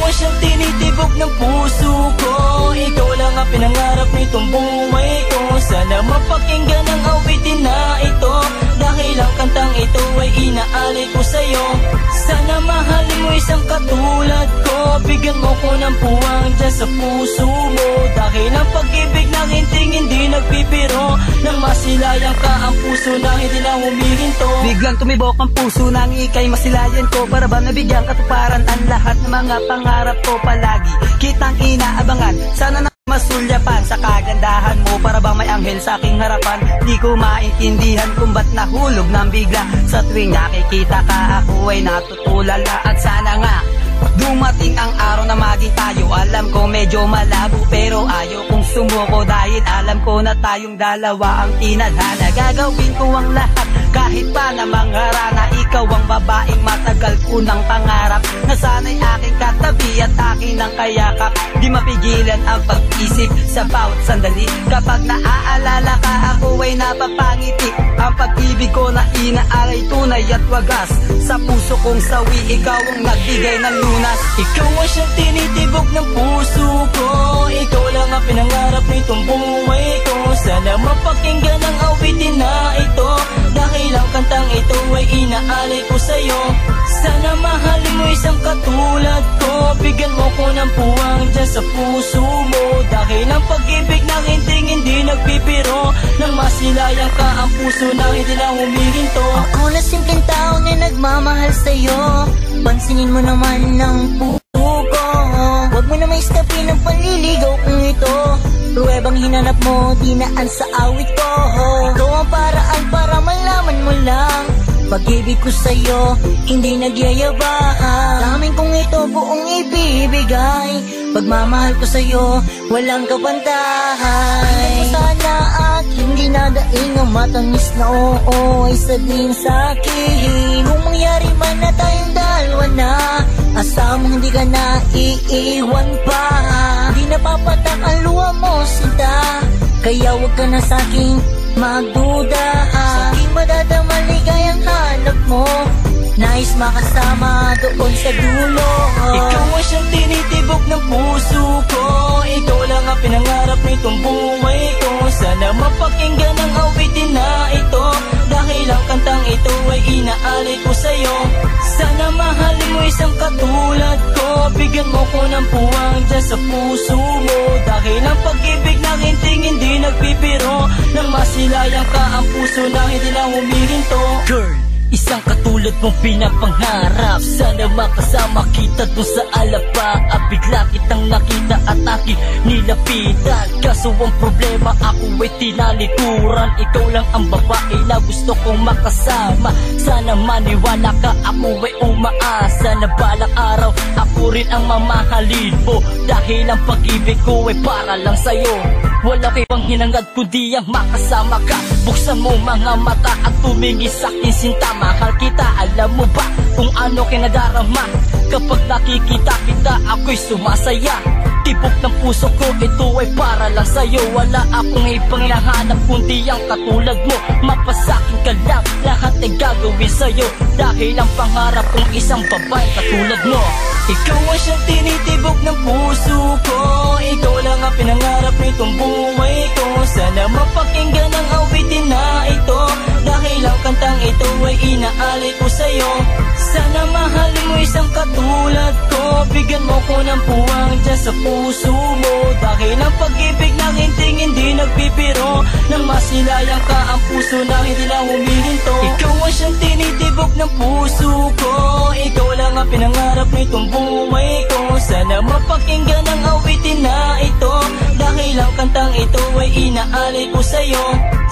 ang siyang tinitibok ng puso ko. Ikaw lang ang pinangarap nitong buhay ko. Sana mapakinggan ang awitin na ito, dahil ang kantang ito ay inaalay ko sa'yo. Sana mahalin mo isang katulad ko. Bigyan mo ko ng puwang dyan sa puso mo, dahil ang pag-ibig na hindi nagpipiro. Nang masilayan ka ang puso na hindi na humihinto. Biglang tumibok ang puso nang ika'y masilayan ko. Para ba nabigyan katuparan ang lahat ng mga pangarap ko. Palagi kitang inaabangan, sana na masulyapan sa kagandahan mo. Para bang may anghel sa aking harapan. Di ko maintindihan kung ba't nahulog ng bigla. Sa tuwing nakikita ka ako ay natutulala. At sana nga dumating ang araw na maging tayo. Alam ko medyo malabo pero ayaw kong sumuko, dahil alam ko na tayong dalawa ang tinadhana. Gagawin ko ang lahat kahit pa na mangharana. Ikaw ang babaeng matagal ko ng pangarap, na sana'y aking katabi at akin ang kayakap. Di mapigilan ang pag-isip sa bawat sandali. Kapag naaalala ka ako ay napapangiti. Ang pag-ibig ko na inaalay tunay at wagas. Sa puso kong sawi ikaw ang nagbigay ng lunas. Ikaw ang siyang tinitibok ng puso ko. Ikaw lang ang pinangarap nitong buhay ko. Sana mapakinggan ang awitin na ito, dahil ang kantang ito ay inaalay ko sa'yo. Sana mahalin mo isang katulad ko. Bigyan mo ko ng puwang dyan sa puso mo, dahil ang pag-ibig na hindi nagpipiro. Nang masilayan ka ang puso na hindi na humihinto. Ako na simpleng tao na nagmamahal sa'yo. Pansinin mo naman ng puso ko. Huwag mo na may istapin ang panliligaw kong ito. Pruwebang hinanap mo, dinaan sa awit ko. Ikaw ang paraan para malaman mo lang. Pag-ibig ko sa'yo, hindi nagyayabang. Daming kong ito buong ibibigay. Pagmamahal ko sa'yo, walang kapantahay. Hindi mo sana aking dinadaing ang matamis na oo ay sabihin sa'kin. Kung mangyari man na tayong dalawa na, asam hindi ka na iiwan pa. Di napapatak ang luha mo, sinta, kaya wag ka na sa'king magduda. Sa'king madadama ligayang hanap mo, nais makasama doon sa dulo. Ikaw ang siyang tinitibok ng puso ko. Ikaw lang ang pinangarap nitong buhay ko. Sana mapakinggan ang awitin na ito, dahil ang kantang ito ay inaalay ko sa'yo. Sana mahalin mo isang katulad ko. Bigyan mo ko ng puwang dyan sa puso mo, dahil ang pag-ibig na hindi nagpipiro. Nang masilayan ka ang puso na hindi na humihinto. Girl, isang katulad mong pinapangarap, sana makasama kita dun sa alapa. Bigla kitang nakita at aking nilapitan. Kaso ang problema, ako ay tinalikuran. Ikaw lang ang babae na gusto kong makasama. Sana maniwala ka, ako ay umaasa na balang araw ako rin ang mamahalin mo, dahil ang pag-ibig ko ay para lang sa'yo. Wala kay pang hinangad kundi ang makasama ka. Buksan mo mga mata at tumingin sa'kin sinta. Mahal kita, alam mo ba kung ano kinadarama? Kapag nakikita kita, ako'y sumasaya. Tibok ng puso ko, ito ay para lang sa'yo. Wala akong ibang hinahanap kundi ang katulad mo. Mapasakin ka lang, lahat ay gagawin sa'yo, dahil ang pangarap kong isang babae katulad mo. Ikaw ang siyang tinitibok ng puso ko. Ikaw lang ang pinangarap nitong buhay ko. Sana mapakinggan ang awitin na ito, dahil ang kantang ito ay inaalay ko sa'yo. Sana mahalin mo isang katulad ko. Bigyan mo ko ng puwang dyan sa puso mo, dahil ang pag-ibig na hindi nagpipiro. Nang masilayan ka ang puso na hindi na humihinto. Ikaw ang siyang tinitibok ng puso ko. Ikaw lang ang pinangarap nitong buhay ko. Sana mapakinggan ang awitin na ito, dahil ang kantang ito ay inaalay ko sa'yo.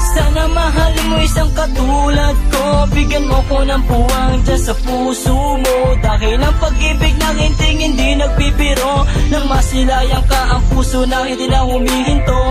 Sana mahalin mo isang katulad ko. Bigyan mo ko ng puwang dyan sa puso mo, dahil ang pag-ibig na hindi nagpipiro. Nang masilayan ka ang puso na hindi na humihinto.